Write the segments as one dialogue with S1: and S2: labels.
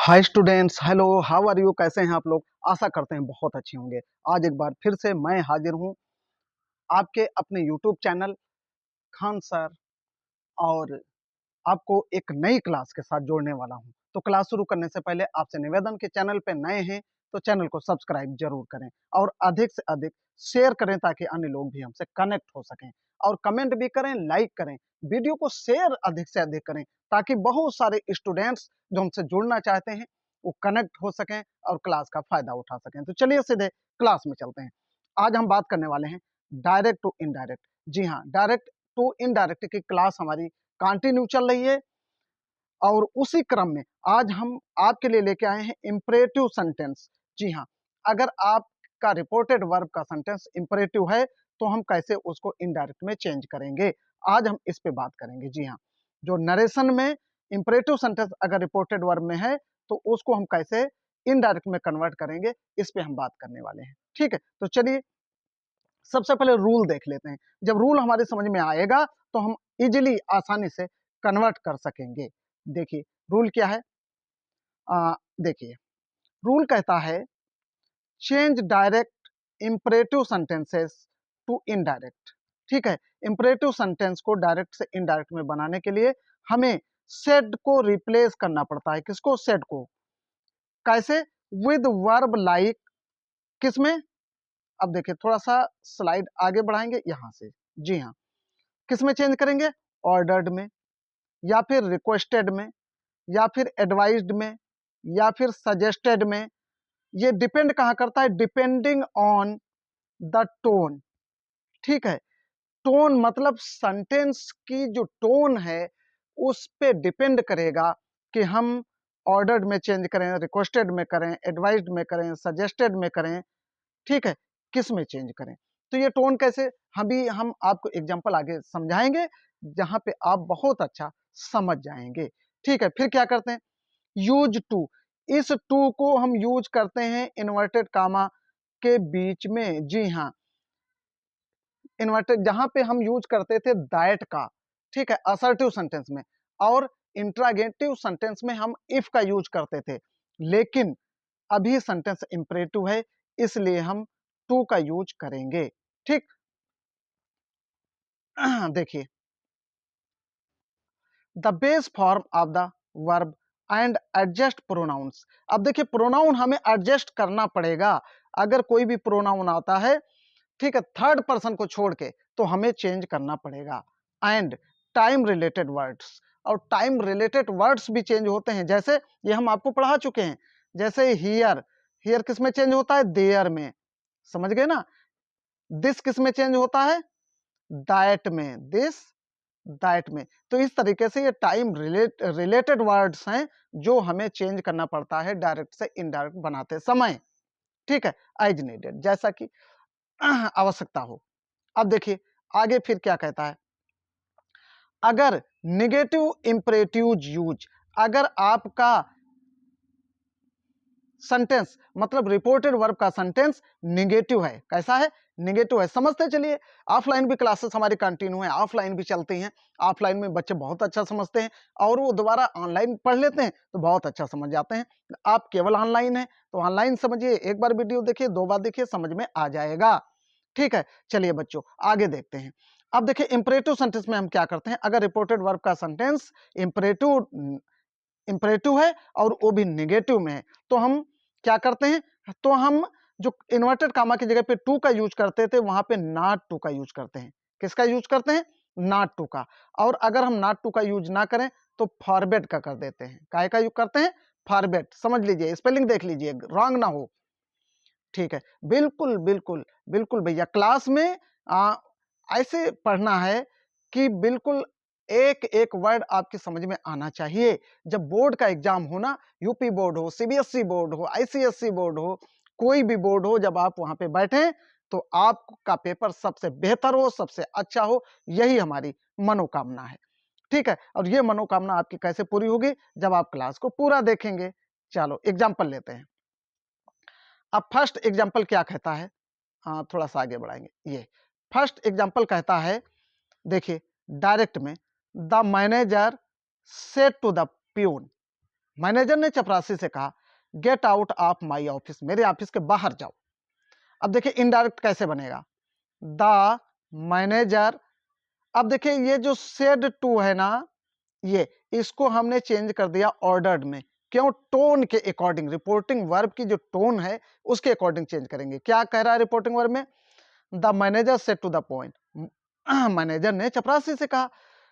S1: Hi students, hello, how are you? कैसे हैं आप लोग? आशा करते हैं बहुत अच्छे होंगे। आज एक बार फिर से मैं हाजिर हूं आपके अपने यूट्यूब चैनल खान सर, और आपको एक नई क्लास के साथ जोड़ने वाला हूं। तो क्लास शुरू करने से पहले आपसे निवेदन के चैनल पे नए हैं तो चैनल को सब्सक्राइब जरूर करें और अधिक से अधिक शेयर करें ताकि अन्य लोग भी हमसे कनेक्ट हो सकें। और कमेंट भी करें, लाइक करें, वीडियो को शेयर अधिक से अधिक करें ताकि बहुत सारे स्टूडेंट्स जो हमसे जुड़ना चाहते हैं वो कनेक्ट हो सकें और क्लास का फायदा उठा सकें। तो चलिए सीधे क्लास में चलते हैं। आज हम बात करने वाले हैं डायरेक्ट टू इनडायरेक्ट। जी हाँ, डायरेक्ट टू इनडायरेक्ट की क्लास हमारी कंटिन्यू चल रही है और उसी क्रम में आज हम आपके लिए लेके आए हैं इंपरेटिव सेंटेंस। जी हाँ, अगर आपका रिपोर्टेड वर्ब का सेंटेंस इंपरेटिव है तो हम कैसे उसको इनडायरेक्ट में चेंज करेंगे, आज हम इस पे बात करेंगे। जी हाँ, जो नरेशन में इंपरेटिव सेंटेंस अगर रिपोर्टेड वर्ब में है तो उसको हम कैसे इनडायरेक्ट में कन्वर्ट करेंगे, इस पे हम बात करने वाले हैं। ठीक है, तो चलिए सबसे पहले रूल देख लेते हैं। जब रूल हमारे समझ में आएगा तो हम इजीली आसानी से कन्वर्ट कर सकेंगे। देखिए रूल क्या है। देखिए रूल कहता है change direct imperative sentences to indirect. ठीक है, इंपरेटिव सेंटेंस को डायरेक्ट से इनडायरेक्ट में बनाने के लिए हमें सेड को रिप्लेस करना पड़ता है। किसको? सेड को। कैसे? With verb like. किसमें? अब देखिए थोड़ा सा स्लाइड आगे बढ़ाएंगे यहां से। जी हाँ, किस में चेंज करेंगे? ऑर्डर्ड में, या फिर रिक्वेस्टेड में, या फिर एडवाइज्ड में, या फिर सजेस्टेड में। ये डिपेंड कहाँ करता है? Depending on the tone. ठीक है, टोन मतलब सेंटेंस की जो टोन है उस पे डिपेंड करेगा कि हम ऑर्डर्ड में चेंज करें, रिक्वेस्टेड में करें, एडवाइज्ड में करें, सजेस्टेड में करें। ठीक है, किस में चेंज करें। तो ये टोन कैसे, हम आपको एग्जांपल आगे समझाएंगे जहां पे आप बहुत अच्छा समझ जाएंगे। ठीक है, फिर क्या करते हैं? Use to. इस टू को हम यूज करते हैं इन्वर्टेड कामा के बीच में। जी हाँ, इन्वर्टेड जहां पे हम यूज करते थे दैट का। ठीक है, असर्टिव सेंटेंस में, और इंट्रागेटिव सेंटेंस में हम इफ का यूज करते थे। लेकिन अभी सेंटेंस इंपरेटिव है इसलिए हम टू का यूज करेंगे। ठीक, देखिए the base form of the verb and adjust pronouns. अब देखिए प्रोनाउन हमें एडजस्ट करना पड़ेगा। अगर कोई भी प्रोनाउन आता है, ठीक है, थर्ड पर्सन को छोड़ के, तो हमें चेंज करना पड़ेगा। एंड टाइम रिलेटेड वर्ड्स, और टाइम रिलेटेड वर्ड्स भी चेंज होते हैं। जैसे ये हम आपको पढ़ा चुके हैं, जैसे हियर। हियर किस में चेंज होता है? देयर में। समझ गए ना? दिस किस में चेंज होता है? दैट में। दिस, दैट में। तो इस तरीके से ये टाइम रिलेटेड वर्ड्स हैं जो हमें चेंज करना पड़ता है डायरेक्ट से इनडायरेक्ट बनाते समय। ठीक है, एज नीडेड, जैसा कि आवश्यकता हो। अब देखिए आगे फिर क्या कहता है। अगर निगेटिव इंपरेटिव यूज, अगर आपका सेंटेंस मतलब रिपोर्टेड वर्ब का सेंटेंस निगेटिव है। कैसा है? निगेटिव है। समझते चलिए, ऑफलाइन भी क्लासेस हमारी कंटिन्यू है, ऑफलाइन भी चलती हैं। ऑफलाइन में बच्चे बहुत अच्छा समझते हैं और वो दोबारा ऑनलाइन पढ़ लेते हैं तो बहुत अच्छा समझ जाते हैं। आप केवल ऑनलाइन है तो ऑनलाइन समझिए, एक बार वीडियो देखिए, दो बार देखिए, समझ में आ जाएगा। ठीक है, चलिए बच्चों आगे देखते हैं। अब देखिए इंपरेटिव सेंटेंस में हम क्या करते हैं। अगर रिपोर्टेड वर्ब का सेंटेंस इंपरेटिव इंपरेटिव है और वो भी नेगेटिव में है तो हम क्या करते हैं? तो हम जो इन्वर्टेड कामा की जगह पे टू का यूज करते थे वहां पे नॉट टू का यूज करते हैं। किसका यूज करते हैं? नॉट टू का। और अगर हम नॉट टू का यूज ना करें तो फॉरबेट का कर देते हैं। काय का यूज करते हैं? फॉरबेट। समझ लीजिए, स्पेलिंग देख लीजिए, रॉन्ग ना हो। ठीक है, बिल्कुल बिल्कुल बिल्कुल भैया, क्लास में ऐसे पढ़ना है कि बिल्कुल एक एक वर्ड आपकी समझ में आना चाहिए। जब बोर्ड का एग्जाम हो ना, यूपी बोर्ड हो, सीबीएसई बोर्ड हो, आईसीएसई बोर्ड हो, कोई भी बोर्ड हो, जब आप वहां पे बैठे तो आपका पेपर सबसे बेहतर हो, सबसे अच्छा हो, यही हमारी मनोकामना है। ठीक है, और ये मनोकामना आपकी कैसे पूरी होगी? जब आप क्लास को पूरा देखेंगे। चलो एग्जाम्पल लेते हैं। अब फर्स्ट एग्जाम्पल क्या कहता है? हाँ, थोड़ा सा आगे बढ़ाएंगे। ये फर्स्ट एग्जाम्पल कहता है, देखिए डायरेक्ट में, the manager said to the peon. Manager ने चपरासी से कहा get out of my office, मेरे ऑफिस के बाहर जाओ। अब देखिए इनडायरेक्ट कैसे बनेगा, द मैनेजर, अब देखिए ये जो सेड टू है ना, ये इसको हमने चेंज कर दिया ऑर्डर्ड में। क्यों? टोन के अकॉर्डिंग, रिपोर्टिंग वर्ब की जो टोन है उसके अकॉर्डिंग चेंज करेंगे। क्या कह रहा है रिपोर्टिंग वर्ब में? The manager said to the point, manager ने चपरासी से कहा।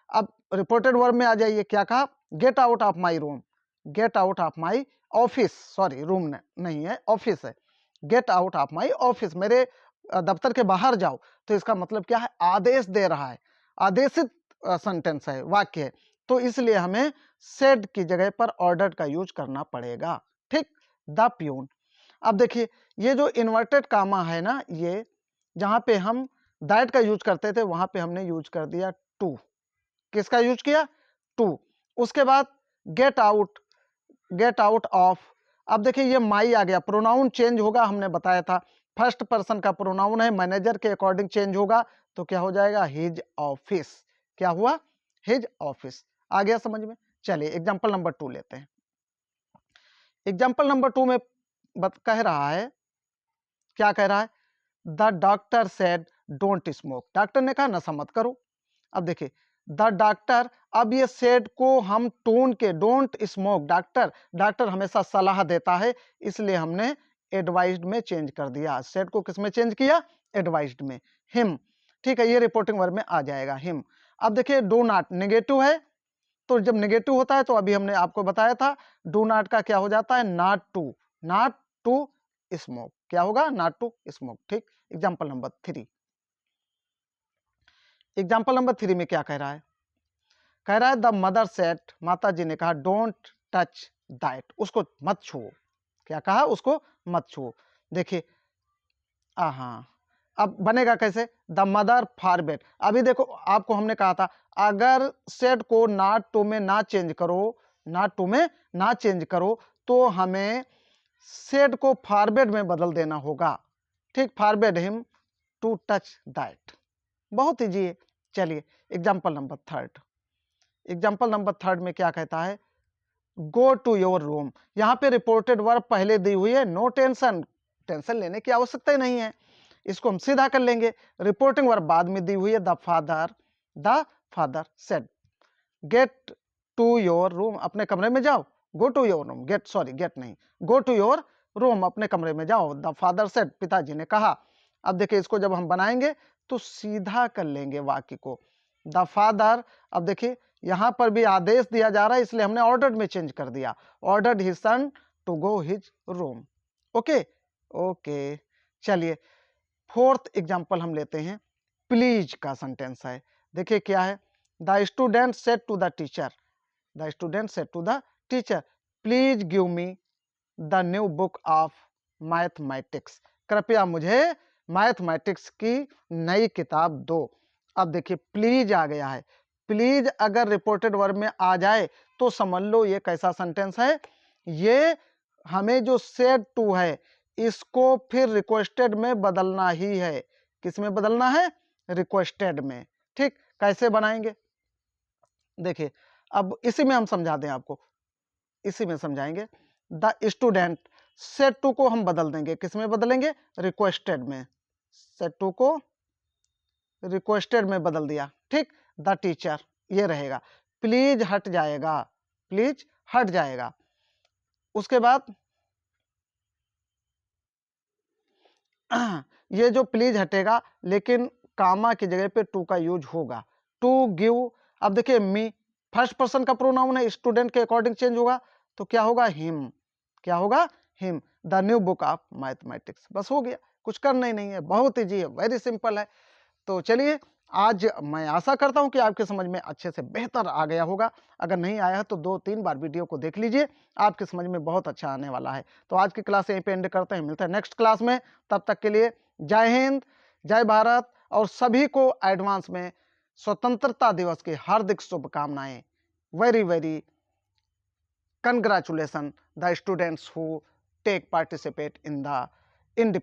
S1: अब रिपोर्टेड वर्ब में आ जाइए, क्या कहा? Get out of my room, gate out of my office, sorry room नहीं है, ऑफिस है। Gate out of my office, मेरे दफ्तर के बाहर जाओ। तो इसका मतलब क्या है? आदेश दे रहा है, आदेशित सेंटेंस है, वाक्य है। तो इसलिए हमें सेड की जगह पर ऑर्डर्ड का यूज करना पड़ेगा। ठीक, द प्यून। अब देखिए ये जो इन्वर्टेड कामा है ना, ये जहां पे हम दैट का यूज करते थे वहां पे हमने यूज कर दिया टू। किसका यूज किया? टू। उसके बाद get out, gate out of, अब देखिए ये माई आ गया, प्रोनाउन चेंज होगा, हमने बताया था फर्स्ट पर्सन का प्रोनाउन है, मैनेजर के अकॉर्डिंग चेंज होगा, तो क्या हो जाएगा? His office. क्या हुआ? His office. आ गया समझ में? चलिए एग्जांपल नंबर 2 लेते हैं। एग्जांपल नंबर 2 में कह रहा है, क्या कह रहा है? The doctor said don't smoke, doctor ने कहा नशा मत करो। अब देखिए द डॉक्टर, अब ये सेड को हम टोन के, डोंट स्मोक, डॉक्टर, डॉक्टर हमेशा सलाह देता है, इसलिए हमने एडवाइज्ड में चेंज कर दिया। सेड को किस में चेंज किया? एडवाइज्ड में। हिम, ठीक है, ये रिपोर्टिंग वर्ब में आ जाएगा हिम। अब देखिए डू नॉट नेगेटिव है, तो जब नेगेटिव होता है तो अभी हमने आपको बताया था डू नॉट का क्या हो जाता है? Not to, not to smoke. क्या होगा? Not to smoke. ठीक, एग्जांपल नंबर 3। एग्जाम्पल नंबर 3 में क्या कह रहा है? कह रहा है द मदर सेट, माता जी ने कहा डोंट टच दैट, उसको मत छुओ। क्या कहा? उसको मत छुओ। देखिए हाँ, अब बनेगा कैसे? द मदर फॉरबेड, अभी देखो आपको हमने कहा था अगर सेट को नॉट टू में ना चेंज करो, नॉट टू में ना चेंज करो, तो हमें सेट को फॉरबेड में बदल देना होगा। ठीक, forbade him to touch that, बहुत ईजी है। चलिए एग्जाम्पल नंबर 3, एग्जाम्पल नंबर 3 में क्या कहता है? गो टू योर रूम, यहाँ पे रिपोर्टेड वर्ब पहले दी हुई है, नो टेंशन, टेंशन लेने की आवश्यकता ही नहीं है, इसको हम सीधा कर लेंगे। रिपोर्टिंग वर्ब बाद में दी हुई है, the father said get to your room, अपने कमरे में जाओ। Go to your room, get, sorry get नहीं, गो टू योर रूम, अपने कमरे में जाओ। द फादर सेड, पिताजी ने कहा। अब देखिए इसको जब हम बनाएंगे तो सीधा कर लेंगे वाक्य को। द फादर, अब देखिए यहां पर भी आदेश दिया जा रहा है, इसलिए हमने ऑर्डर्ड में चेंज कर दिया, ordered his son to go his room. Okay okay, चलिए 4th एग्जाम्पल हम लेते हैं, प्लीज का सेंटेंस है। देखिए क्या है? The student said to the teacher, the student said to the teacher please give me the new book of mathematics, कृपया मुझे मैथमेटिक्स की नई किताब दो। अब देखिए प्लीज आ गया है, प्लीज अगर रिपोर्टेड वर्ब में आ जाए तो समझ लो ये कैसा सेंटेंस है, ये हमें जो सेड टू है इसको फिर रिक्वेस्टेड में बदलना ही है। किस में बदलना है? रिक्वेस्टेड में। ठीक, कैसे बनाएंगे? देखिए अब इसी में हम समझा दें आपको, इसी में समझाएंगे। द स्टूडेंट, सेड टू को हम बदल देंगे, किस में बदलेंगे? रिक्वेस्टेड में, सेड टू को रिक्वेस्टेड में बदल दिया। ठीक, द टीचर ये रहेगा, प्लीज हट जाएगा, प्लीज हट जाएगा। उसके बाद ये जो प्लीज हटेगा, लेकिन कामा की जगह पे टू का यूज होगा, टू गिव। अब देखिए मी फर्स्ट पर्सन का प्रोनाउन है, स्टूडेंट के अकॉर्डिंग चेंज होगा, तो क्या होगा? हिम। क्या होगा? Him the new book of mathematics. बस हो गया, कुछ करना ही नहीं है, बहुत ईजी है, वेरी सिंपल है। तो चलिए आज मैं आशा करता हूं कि आपके समझ में अच्छे से बेहतर आ गया होगा। अगर नहीं आया है तो 2-3 बार वीडियो को देख लीजिए, आपके समझ में बहुत अच्छा आने वाला है। तो आज की क्लास यहीं पे एंड करते हैं, मिलते हैं नेक्स्ट क्लास में। तब तक के लिए जय हिंद, जय भारत, और सभी को एडवांस में स्वतंत्रता दिवस की हार्दिक शुभकामनाएं। Very very congratulation the students who take participate in the independence.